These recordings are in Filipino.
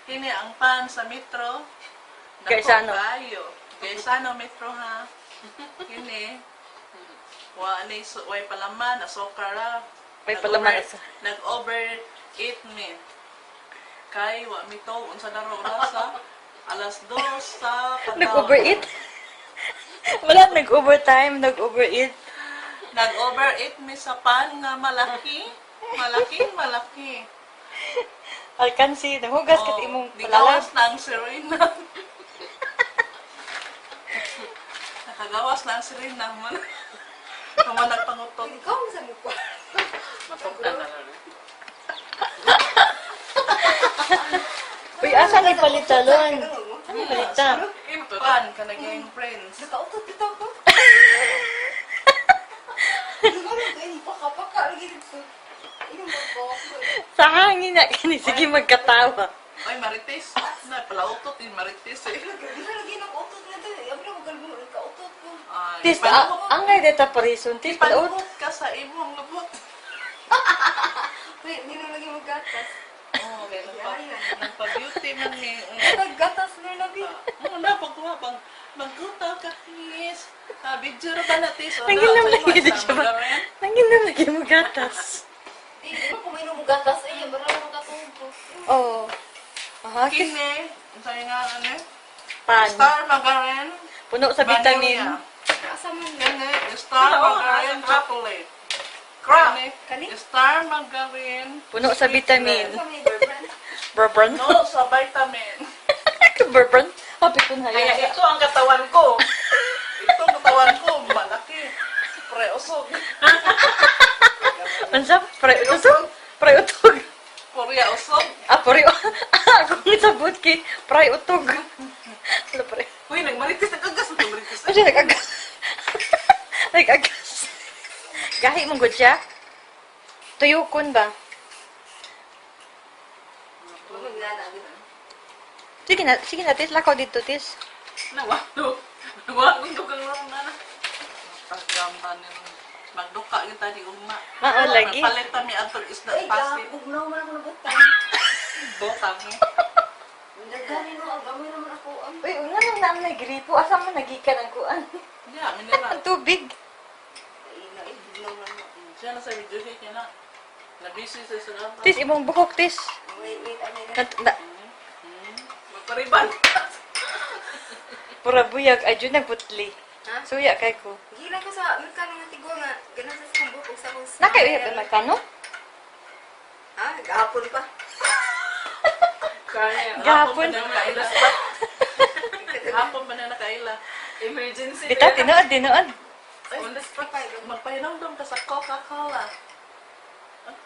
Kini ang pan sa metro. Gaisano. Kayo. Gaisano metro ha. Kini. Way palaman, asokara. May palaman sa. Nag-overeat me. Kay wa mi to unsa daro rasa. Alas 2 sa kadlaw. Nag-overeat? Wala, nag-overtime, nag-overeat. Nag-overeat mi sa pan nga malaki. Malaki. Alkansi, nahugas kat imong Digawas palalag. na ang sirena. Nakagawas na ang sirena. Naman nagpangutot. Ikaw sa mukha. Matugtan na lang. Uy, asa ni palitalon? Ano palita? Ito pan ka naging friends. Nakautot ito ko. Ano paka lagi dito. Inom ko. Sa hangin na kani, sige magkatawa. Ay, Marites. Na, palautot yung Marites eh. Di ba lagi nakautot na ito? Abi na magalmo kautot ko. Ay, Tis, ang ngay deta parison, tis, palaot. Panukot ka sa imong lubot. Wait, hindi na lagi magatas. Oh, nagpa-beauty man ni. Naggatas na lagi. Na, pagkuha, magkutaw ka, tis. Video na ba na, tis? Nanginom lagi di siya ba? Nanginom lagi mo gatas. Di ba kung inom mo gatas, ay, marami katungko. Oo. Aha, kis. Kini, sabi nga, Pan. Star Margarine. Puno sa vitamin. Asa man Kini, Star Margarine chocolate. Crap. Kani? Star Margarine. Puno sa vitamin. Asa may boyfriend? Bourbon. No, sa vitamin. Bourbon. Happy ko na Kaya yan. ito ang katawan ko. Ito ang katawan ko, malaki. Preosog. Ansa? Pre-utog? Pre-utog. Korea usog. Puri. Ako nga sabot kay pre-utog. Ano pre? Uy, nagmaritis na kagas. Nagmaritis na. Ano nag-agas? Nag-agas. Gahi mong good siya? Tuyukon ba? Sige na, tis. Lakaw dito, tis. Nawalo. Nawalo ko kang lang na. Paggamban nila. Magduka kita di uma. Mao lagi. Palit mi atol isda Ay, pasit. ugnaw man ako nabutang. Botang. Nagani no, agamay naman ako. Uy, una lang na ang nagripo. Asa man nagikan ang kuan? Diya, minira. Ang tubig. Ay, naibignaw man ako. Siya na sa video siya na. Nabisi sa sarap. Tis, imong buhok, tis. Wait, ano Magpariban. Pura buyag. Ay, dyan nagputli. Ha? Suya kay ko. Gila ko sa merkano nga tigwa nga. Ganun sa sambok sa akong Nakay ba magkano? Ha? Gahapon pa. Kaya. Gapon. Hapon pa na nakaila. Hapon pa na nakaila. Emergency. Bita, tinuod. Ay, magpahinamdam ka sa Coca-Cola.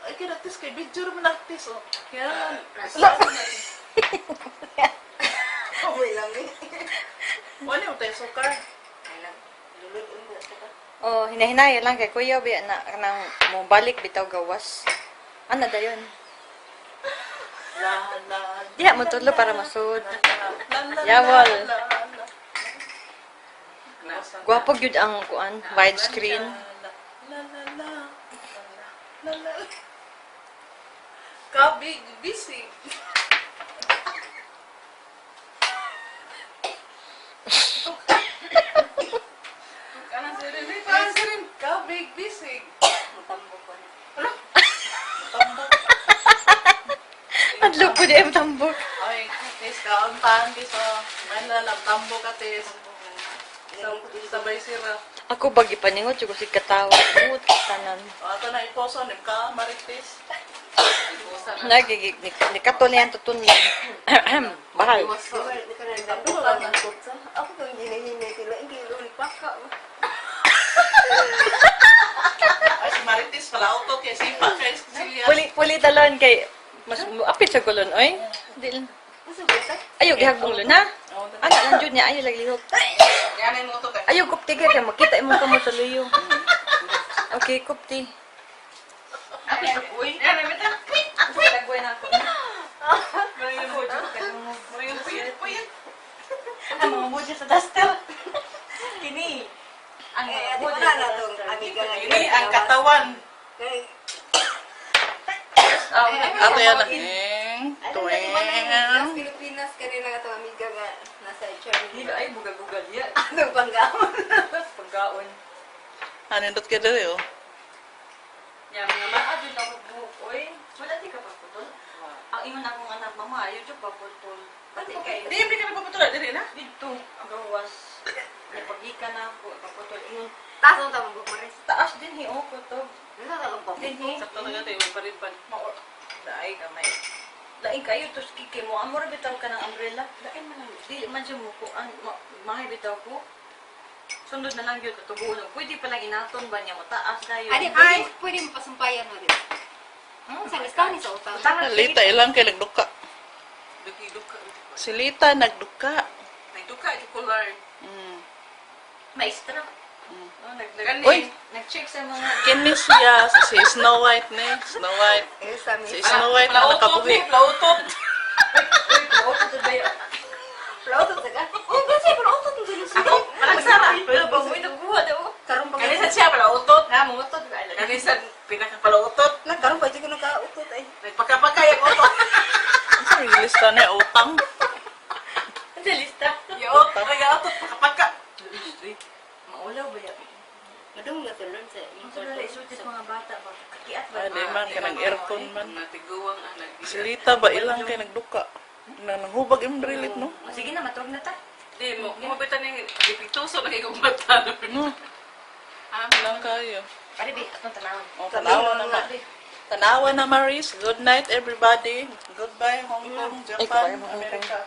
Ay, kinatis kay video naman naktis, oh. Kaya naman. Uy lang eh. Wala mo tayo sukar. Ay lang. Lulun mo sa ka. Oh, hinahinaya lang kay kuya biya na nang mo balik bitaw gawas. Ano dayon? La, la, Diha mo tudlo para masud. la, la, Yawol. la, la, la. Nasa- Gwapo gyud ang kuan, widescreen. La, la, la, la, la, la, la. Kabig, bisig. Kanan sirin, kanan sirin. Kabig, bisig. Matambok ko na. Tambok. Adlo po di ang tambok. Ay, tis kauntahan, tis, oh. Manlalang tambok ka, tis. Sabay sira. Ako bagi paningot jud ko si katawa. But tanan. O, ato na iposo, nim ka, maritis. Nagigig ni katol yan tutun yan. Bahal. Di ka na nagdabukan ng kutsa. Ako kang hinahinay sila. Hindi ulit paka. Ay, si maritis, pala auto, kaya sipa, kaya silya. Puli talon kay mas apit sa kulon oy. Di Asa ba ito? ayo gihagbong luna. Ana lang jud niya ayo laglihok. Yan mo to, kaya. Ayo kupti kay makita imong kamo sa luyo. Okay, kupti. Ay, uy. Yan, may mata. Ako dagway na ako. Maringin mo, maringin po yan. Ang mga mudya sa duster. Kini. Ang Eh, di ba na itong amiga nga Ini ang katawan. Kaya, Ato yan. Tuwing. Hindi ay bugal-bugal yan. Ano panggaon? Pagkaon. Anindot ka dali, oh. Ya, mga maadyo na oy. Wala di ka paputol. Ang ingon akong anak, mama, ayaw dyan paputol. Pati kay Di, hindi ka nagpaputula, dili na? dito, ang gawas. Napagika na ako, paputol. Ingon, Taas ang tawag mo, Maris. taas din hiyo ko to. Ano tawag po? Dinhi. Sakto na gati, may parin-pan. Daay gamay. Lain kayo to kiki mo. Amor bitaw ka ng umbrella. Lain man lang. Dili man siya mo ko ang mahay bitaw ko. Sundod na lang yun katubuon. Pwede pa lang inaton ba niya mo taas dayon. Adi, pwede mo pasumpayan, Maris. Sa listahan sa utang. Lita, ilang kay nagduka. Duki-duka. Si Lita nagduka. Nagduka ito kular. Mm. Maestra. Mm. Oh, Uy! nag-check sa mga Kini siya, si Snow White ni. Snow White. Si Snow White na nakabuhi. Plautot. Plautot ba yun? Plautot sa ka? Oh, kasi plautot mo sa lusin. Ako, parang sarap. Pero bagoy nagbuha daw. Karong pang... Kanisan siya palautot. Na, mga utot. Kanisan, pinakapalautot. Karong pa, di ko nakautot ay. Nagpakapakay ang utot. Ang lista na utang. Ang lista. Yung utot, pakapaka. Maulaw ba yan? Madung na tulon sa Ang tulad isulti sa mga bata ba? Kakiat ba? Ah, di man, kanang aircon man. Natiguang anak. Si Lita ba ilang kay nagduka? Nanghubag yung drilit, no? O, sige na, matulog na ta. Di mo, kumabitan yung ipituso na kayo kumata. No. Ilang kayo. Pare, be, atong tanawin. Oh, tanawa na ma. Tanawa na, Maris. Good night, everybody. Goodbye, Hong Kong, Japan, America.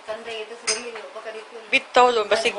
Kanda ito sa gawin, baka dito. Bitaw lo, basig